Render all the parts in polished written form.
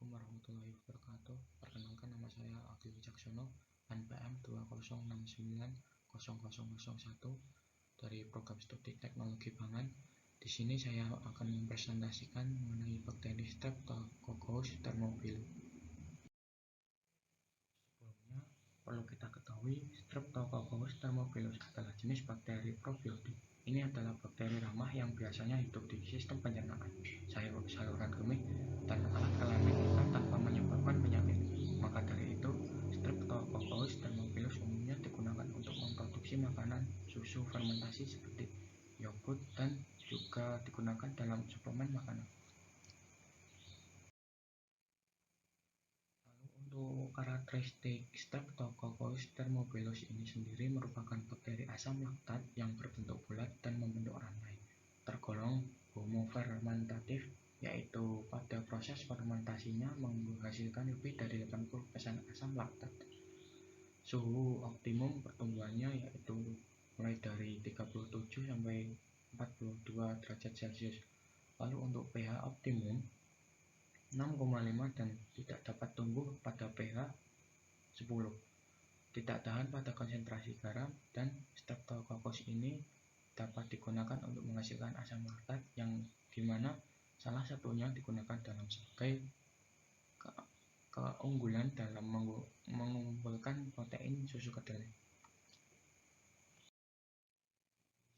Assalamualaikum warahmatullahi wabarakatuh. Perkenalkan, nama saya Agi Wicaksono, NPM 206900001 dari Program Studi Teknologi Pangan. Di sini saya akan mempresentasikan mengenai bakteri Streptococcus thermophilus. Sebelumnya, perlu kita ketahui, Streptococcus thermophilus adalah jenis bakteri probiotik. Ini adalah bakteri ramah yang biasanya hidup di sistem pencernaan, saluran kemih, dan alat kelamin kita tanpa menyebabkan penyakit. Maka dari itu, Streptococcus thermophilus umumnya digunakan untuk memproduksi makanan, susu fermentasi seperti yogurt, dan juga digunakan dalam suplemen makanan. Untuk karakteristik Streptococcus thermophilus ini sendiri merupakan bakteri asam laktat yang berbentuk bulat dan membentuk rantai, tergolong homofermentatif, yaitu pada proses fermentasinya menghasilkan lebih dari 80% asam laktat. Suhu optimum pertumbuhannya yaitu mulai dari 37 sampai 42 derajat Celcius. Lalu untuk pH optimum 6,5 dan tidak dapat tumbuh pada pH 10. Tidak tahan pada konsentrasi garam, dan Streptococcus ini dapat digunakan untuk menghasilkan asam laktat yang dimana salah satunya digunakan dalam sebagai keunggulan dalam mengumpulkan protein susu kedelai.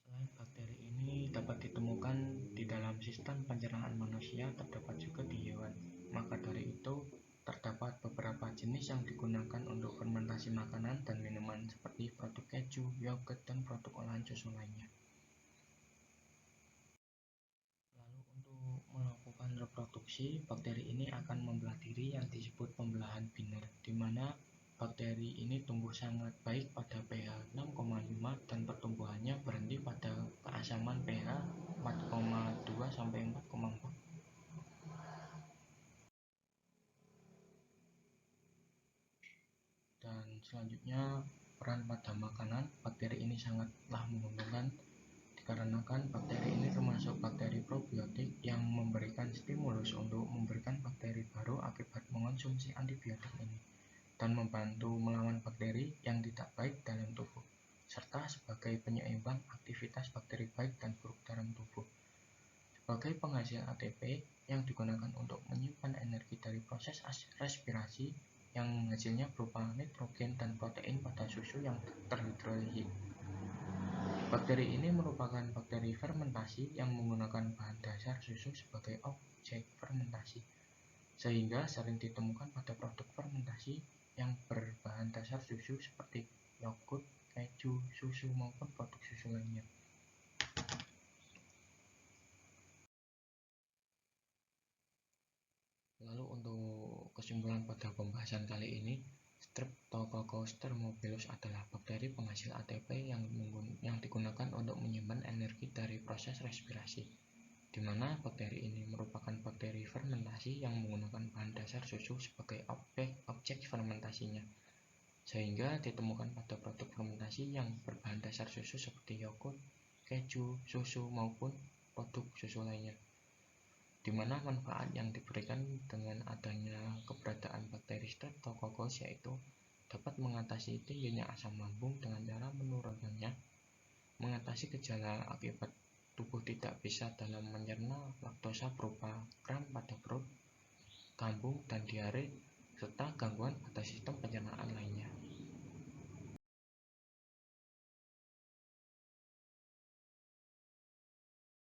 Selain bakteri ini dapat ditemukan di dalam sistem pencernaan manusia, terdapat juga di hewan. Maka dari itu, terdapat beberapa jenis yang digunakan untuk fermentasi makanan dan minuman seperti produk keju, yogurt, dan produk olahan susu lainnya. Lalu untuk melakukan reproduksi, bakteri ini akan membelah diri yang disebut pembelahan biner, di mana bakteri ini tumbuh sangat baik pada pH 6,5 dan pertumbuhannya berhenti pada keasaman pH 4,2 sampai 4,4. Dan selanjutnya, peran pada makanan. Bakteri ini sangatlah menguntungkan dikarenakan bakteri ini termasuk bakteri probiotik yang memberikan stimulus untuk memberikan bakteri baru akibat mengonsumsi antibiotik ini, dan membantu melawan bakteri yang tidak baik dalam tubuh, serta sebagai penyeimbang aktivitas bakteri baik dan buruk dalam tubuh. Sebagai penghasil ATP yang digunakan untuk menyimpan energi dari proses respirasi, yang hasilnya berupa nitrogen dan protein pada susu yang terhidrolisis. Bakteri ini merupakan bakteri fermentasi yang menggunakan bahan dasar susu sebagai objek fermentasi, sehingga sering ditemukan pada produk fermentasi yang berbahan dasar susu seperti yogurt, keju, susu, maupun produk susu lainnya. Lalu untuk kesimpulan pada pembahasan kali ini, Streptococcus thermophilus adalah bakteri penghasil ATP yang digunakan untuk menyimpan energi dari proses respirasi, di mana bakteri ini merupakan bakteri fermentasi yang menggunakan bahan dasar susu sebagai objek fermentasinya, sehingga ditemukan pada produk fermentasi yang berbahan dasar susu seperti yogurt, keju, susu, maupun produk susu lainnya, di mana manfaat yang diberikan dengan adanya keberadaan bakteri Streptococcus yaitu dapat mengatasi tingginya asam lambung dengan cara menurunkannya, mengatasi gejala akibat tubuh tidak bisa dalam mencerna laktosa berupa kram pada perut, kambung, dan diare, serta gangguan pada sistem pencernaan.